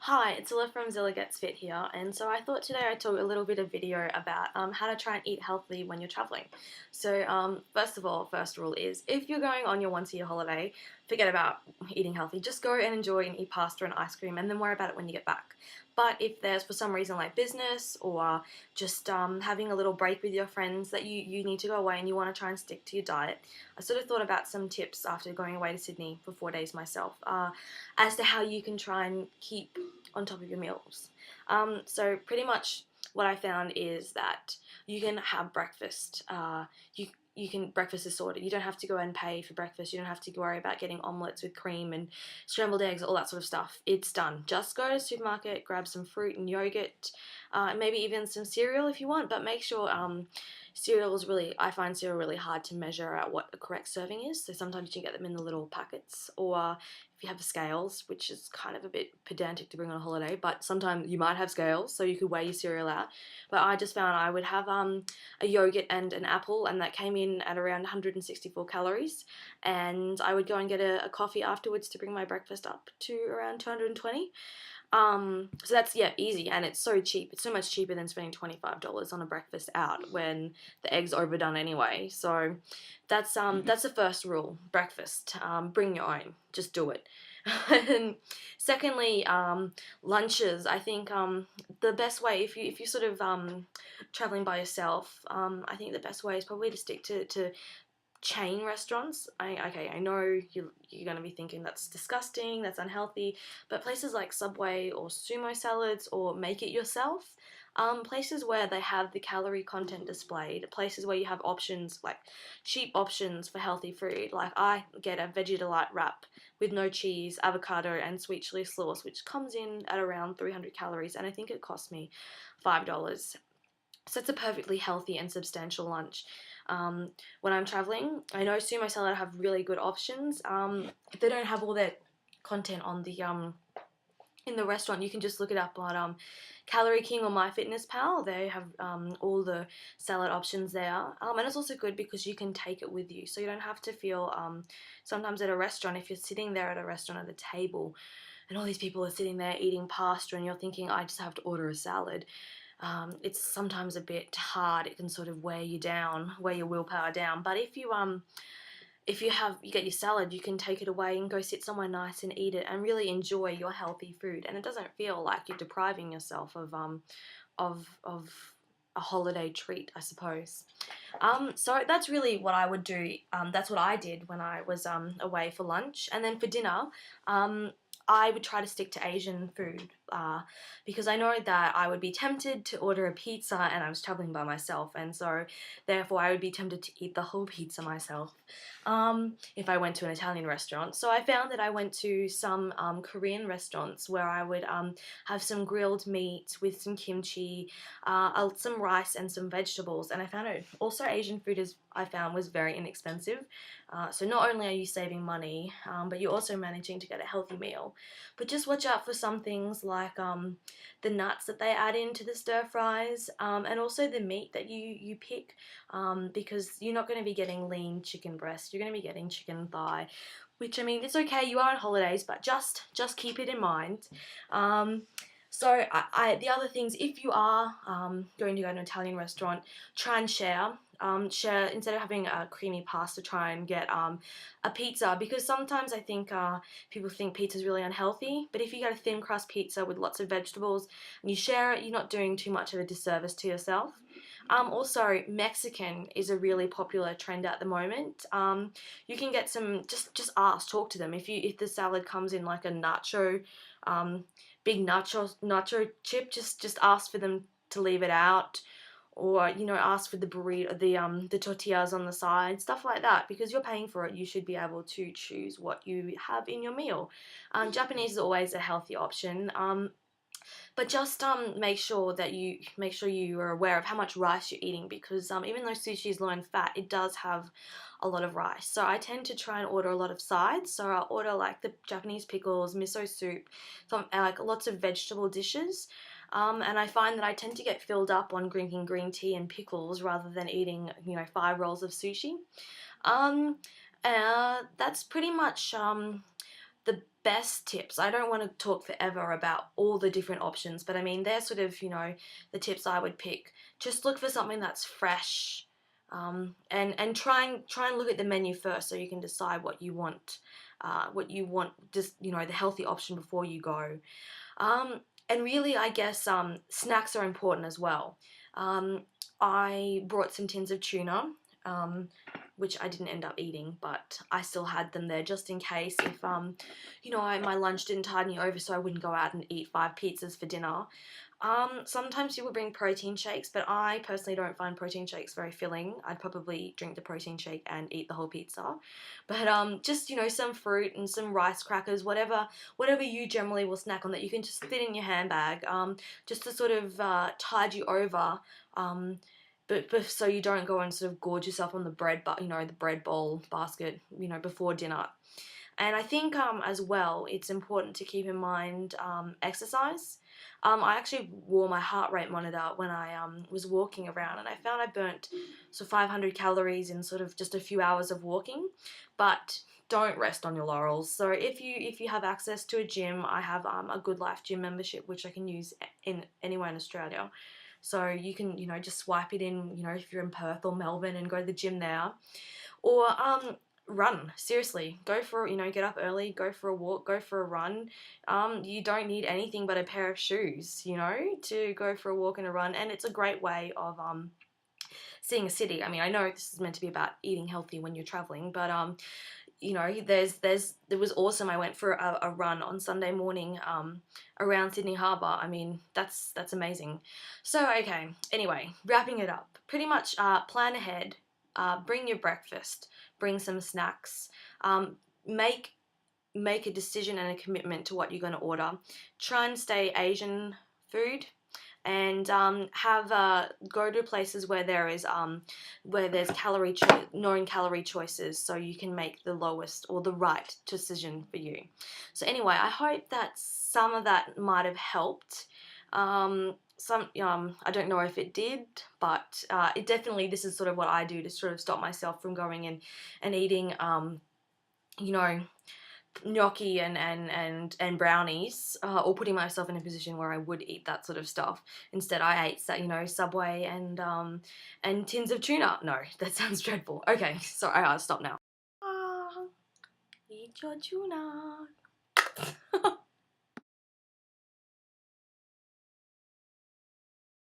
Hi, it's Zilla from Zilla Gets Fit here, and so I thought today I'd talk a little bit of video about how to try and eat healthily when you're traveling. So first of all, first rule is if you're going on your once-a-year holiday, forget about eating healthy. Just go and enjoy and eat pasta and ice cream and then worry about it when you get back. But if there's for some reason like business or just having a little break with your friends that you need to go away and you want to try and stick to your diet, I sort of thought about some tips after going away to Sydney for 4 days myself as to how you can try and keep on top of your meals. So pretty much what I found is that you can have breakfast. You can breakfast is sorted. You don't have to go and pay for breakfast. You don't have to worry about getting omelets with cream and scrambled eggs, all that sort of stuff. It's done. Just go to the supermarket, grab some fruit and yogurt, maybe even some cereal if you want. But make sure cereal is really. I find cereal really hard to measure out what the correct serving is. So sometimes you can get them in the little packets, or if you have the scales, which is kind of a bit pedantic to bring on a holiday, but sometimes you might have scales, so you could weigh your cereal out. But I just found I would have a yogurt and an apple, and that came in at around 164 calories. And I would go and get a coffee afterwards to bring my breakfast up to around 220. So that's, yeah, easy, and it's so cheap. It's so much cheaper than spending $25 on a breakfast out when the egg's overdone anyway. So that's the first rule. Breakfast, bring your own. Just do it. And secondly, lunches. I think the best way, if you sort of traveling by yourself, I think the best way is probably to stick to chain restaurants. I know you're going to be thinking that's disgusting, that's unhealthy, but places like Subway or Sumo Salads or Make It Yourself, places where they have the calorie content displayed, places where you have options like cheap options for healthy food. Like I get a Veggie Delight wrap with no cheese, avocado, and sweet chili sauce, which comes in at around 300 calories, and I think it cost me $5. So it's a perfectly healthy and substantial lunch. When I'm traveling, I know Sumo Salad have really good options. If they don't have all their content on the in the restaurant, you can just look it up on Calorie King or MyFitnessPal. They have all the salad options there, and it's also good because you can take it with you, so you don't have to feel. Sometimes at a restaurant, if you're sitting there at a restaurant at the table, and all these people are sitting there eating pasta, and you're thinking, I just have to order a salad. It's sometimes a bit hard. It can sort of wear you down, wear your willpower down. But if you get your salad, you can take it away and go sit somewhere nice and eat it and really enjoy your healthy food. And it doesn't feel like you're depriving yourself of a holiday treat, I suppose. So that's really what I would do. That's what I did when I was away for lunch, and then for dinner. I would try to stick to Asian food because I know that I would be tempted to order a pizza, and I was traveling by myself, and so therefore I would be tempted to eat the whole pizza myself if I went to an Italian restaurant. So I found that I went to some Korean restaurants where I would have some grilled meat with some kimchi, some rice and some vegetables, and I found it also Asian food is I found was very inexpensive. So not only are you saving money, but you're also managing to get a healthy meal. But just watch out for some things like the nuts that they add into the stir fries, and also the meat that you pick, because you're not going to be getting lean chicken breast. You're going to be getting chicken thigh, which, I mean, it's okay. You are on holidays, but just keep it in mind. So the other things, if you are going to go to an Italian restaurant, try and share. Share instead of having a creamy pasta. Try and get a pizza, because sometimes I think people think pizza is really unhealthy. But if you get a thin crust pizza with lots of vegetables and you share it, you're not doing too much of a disservice to yourself. Also, Mexican is a really popular trend at the moment. You can get some. Just ask, talk to them. If the salad comes in like a nacho. Big nacho chip, just ask for them to leave it out, or ask for the burrito, the tortillas on the side, stuff like that, because you're paying for it. You should be able to choose what you have in your meal. Japanese is always a healthy option. But just make sure you are aware of how much rice you're eating, because even though sushi is low in fat, it does have a lot of rice. So I tend to try and order a lot of sides. So I'll order like the Japanese pickles, miso soup, like lots of vegetable dishes. And I find that I tend to get filled up on drinking green tea and pickles rather than eating 5 rolls of sushi. That's pretty much the best tips. I don't want to talk forever about all the different options, but I mean, they're sort of, the tips I would pick. Just look for something that's fresh, and try and look at the menu first so you can decide what you want, just, the healthy option before you go. And really, I guess snacks are important as well. I brought some tins of tuna, um, which I didn't end up eating, but I still had them there just in case if, my lunch didn't tide me over, so I wouldn't go out and eat 5 pizzas for dinner. Sometimes people bring protein shakes, but I personally don't find protein shakes very filling. I'd probably drink the protein shake and eat the whole pizza. But just, some fruit and some rice crackers, whatever you generally will snack on that you can just fit in your handbag, just to sort of tide you over, but so you don't go and sort of gorge yourself on the bread, but the bread bowl basket, before dinner. And I think as well, it's important to keep in mind exercise. I actually wore my heart rate monitor when I was walking around, and I found I burnt 500 calories in sort of just a few hours of walking. But don't rest on your laurels. So if you have access to a gym, I have a Good Life gym membership, which I can use anywhere in Australia. So you can just swipe it in, if you're in Perth or Melbourne, and go to the gym there, or run. Seriously, go for, get up early, go for a walk, go for a run. You don't need anything but a pair of shoes, to go for a walk and a run, and it's a great way of seeing a city. I mean, I know this is meant to be about eating healthy when you're traveling, but it was awesome. I went for a run on Sunday morning around Sydney Harbour. I mean, that's amazing. So okay, anyway, wrapping it up. Pretty much plan ahead. Bring your breakfast. Bring some snacks. Make a decision and a commitment to what you're going to order. Try and stay Asian food, and go to places where there's known calorie choices, so you can make the lowest or the right decision for you. So anyway, I hope that some of that might have helped. I don't know if it did, but it definitely, this is sort of what I do to sort of stop myself from going and eating gnocchi and brownies, or putting myself in a position where I would eat that sort of stuff. Instead, I ate Subway and tins of tuna. No, that sounds dreadful. Okay, sorry, I'll stop now. Eat your tuna.